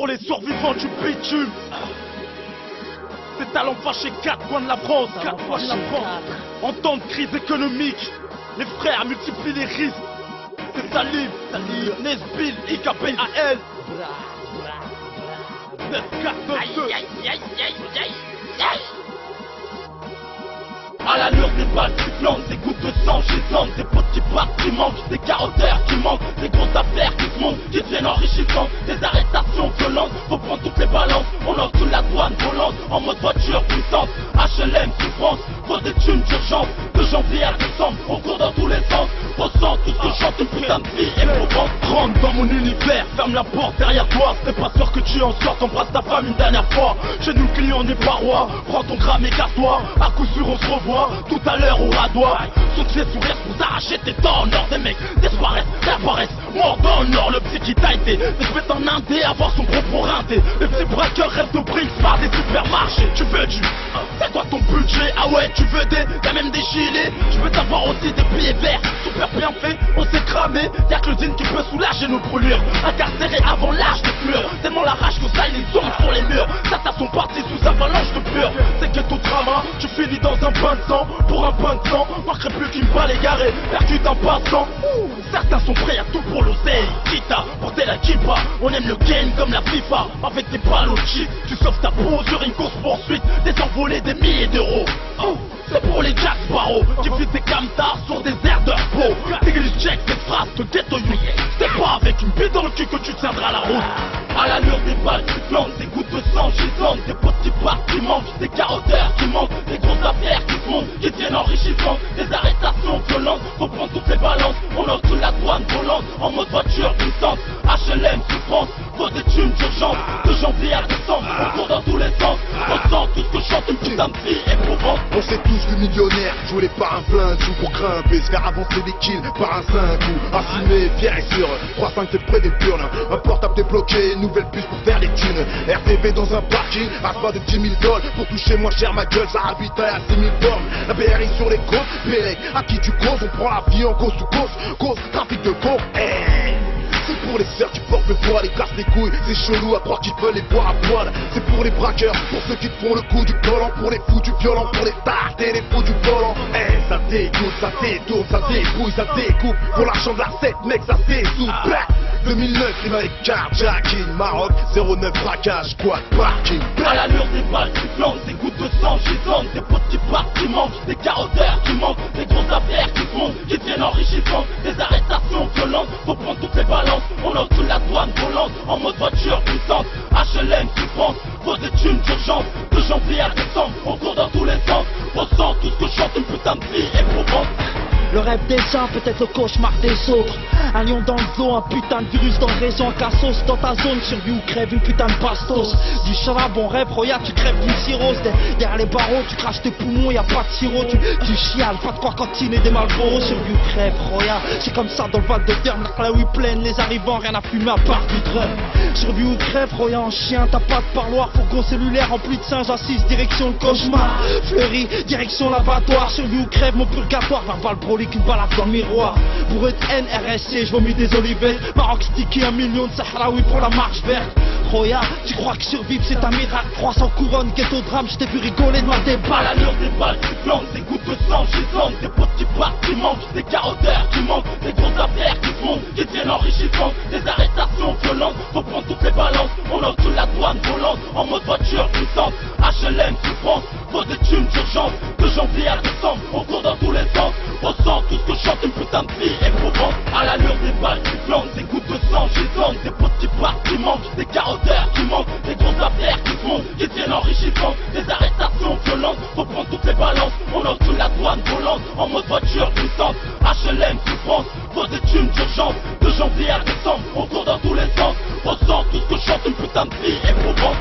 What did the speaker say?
pour les survivants du bitume. Ces talents fâchés, 4 coins de la France, 4 coins de la France. En temps de crise économique, les frères multiplient les risques. C'est Salif, Nesbill, IKPAL. 9-4-9-2. À l'allure des balles qui plantent, des gouttes de sang gisantes, des petits parts qui manquent, des carotteurs qui manquent, des grosses affaires qui se montent, qui deviennent enrichissantes, des arrestations violentes, faut prendre toutes les balances, on lance toute la douane volante, en mode voiture puissante, HLM souffrance, faut des thunes d'urgence, de janvier à décembre, on court dans tous les sens, ressens tout ce que chante une putain de vie éprouvante. Rentre dans mon univers, ferme la porte derrière toi, c'est pas sûr que tu en sortes, embrasse ta femme une dernière fois, chez nous le client n'est pas roi, prends ton gramme et casse-toi, à coup sûr on se revoit. Tout à l'heure au radoir, son de ses sourires pour t'arracher tes dents. Nord des mecs disparaissent, réapparaissent, morts dans le nord. Le psy qui t'a été, se fait en indé, avoir son propre rinté. Les petits braqueurs rêvent de Brinks par des supermarchés. Tu veux du, c'est quoi ton budget? Ah ouais, tu veux des, y'a même des gilets. Je veux t'avoir aussi des billets verts, super bien fait, on s'est cramé. Y'a que le dîne qui peut soulager nos brûlures. Incarcérés avant l'âge des fleurs, tellement la rage que ça il les ombres sur les murs. Ça sont partis sous avalanche de peur. C'est que ton drama, tu finis dans un bain de sang. Pour un bain de sang, manquerait plus qu'une balle égarée, percute un passant. Certains sont prêts à tout pour l'oseille, quitte à porter la kippa. On aime le game comme la FIFA, avec des balles au cheat. Tu sauves ta peau sur une course poursuite, des envolées des milliers d'euros. C'est pour les Jack Sparrow qui font des camtars sur des airs de peau. T'églises check tes phrases de ghetto youth. C'est pas avec une bille dans le cul que tu tiendras la route. À l'allure des balles qui plantent, des gouttes de sang gisantes, des petits parts qui manquent, des carotteurs qui manquent, des grosses affaires qui se montent, qui tiennent enrichissantes, des arrestations violentes. Faut prendre toutes les balances, on lance toute la douane volante, en mode voiture puissante. HLM souffrance, faut des thunes d'urgence, de janvier à décembre, on court dans tous les sens. On sent tout ce que chante une putain de vie éprouvante. On sait tous que millionnaire, jouer par un plein de sous pour grimper, se faire avancer des kills par un 5 ou assumé, fier et sûr. 3-5 c'est près des burnes, un portable débloqué, une nouvelle puce pour faire des thunes. RTV dans un parking, à pas de 10 000 dollars pour toucher moins cher ma gueule, ça habite à 6 000 bornes. La BRI sur les côtes, Pélec, à qui tu causes, on prend la vie en cause sous cause, trafic de con. C'est pour les sœurs qui portent le poids, les cassent les couilles, c'est chelou à croire qu'ils veulent les boire à poil. C'est pour les braqueurs, pour ceux qui te font le coup du collant, pour les fous du violent, pour les tartes et les fous du volant. Ça dégoûte, ça détourne, ça débrouille, ça découpe. Pour l'argent de la 7, mec, ça s'essouffle. 2009, rime avec carjacking, Maroc, 09 braquage, quad parking. À l'allure des balles qui plantent, des gouttes de sang gisantes, des petits parts qui manquent, des carotteurs qui manquent, des grosses affaires qui se montent, qui deviennent enrichissantes, des arrestations violentes. Faut prendre toutes les balances, on lance toute la douane volante, en mode voiture puissante. HLM souffrance, faut des thunes d'urgence, de janvier à décembre, on court dans tous les sens. Ressens tout ce que chante une putain de vie éprouvante. Le rêve des uns, peut-être le cauchemar des autres. Un lion dans le dos, un putain de virus dans le réseau, un cassos dans ta zone, survie ou crève, une putain de bastos. Du charbon rêve, regarde, tu crèves d'une cirrhose. Derrière les barreaux, tu craches tes poumons, y'a pas de sirop, tu chiales, pas de quoi cantiner des Marlboro. Survie ou crève, regarde, c'est comme ça dans le Val de Terme, la rue pleine, les arrivants, rien à fumer à part du drum. Survie ou crève, regarde en chien, t'as pas de parloir, fourgon cellulaire rempli de singes, assise, direction le cauchemar. Fleury, direction l'abattoir, survie ou crève, mon purgatoire, verbal brolique, une balade dans le miroir. Pour être NRSC, je vomis des olivettes. Maroc sticky, 1 million de Sahraoui pour la marche verte. Roya, tu crois que survivre c'est un miracle? 300 couronnes, ghetto drame, je t'ai vu rigoler de ma À déballe. l'allure des balles qui plantent, des gouttes de sang gisantes, des petits parts qui manquent, des carotteurs qui manquent, des grosses affaires qui se montent, qui deviennent enrichissantes, des arrestations violentes. Faut prendre toutes les balances, on lance toute la douane volante, en mode voiture puissante. HLM souffrance, faut des thunes d'urgence, de janvier à décembre, on court dans tous les sens. Ressens tout ce que chante une putain de vie éprouvante. À l'allure des balles qui plantent, des gouttes de sang gisantes, des petits parts qui manquent, des carotteurs qui manquent, des grosses affaires qui se montent, qui deviennent enrichissantes, des arrestations violentes. Faut prendre toutes les balances, on lance toute la douane volante, en mode voiture puissante. HLM souffrance, faut des thunes d'urgence, de janvier à décembre, on court dans tous les sens. Ressens tout ce que chante une putain de vie éprouvante.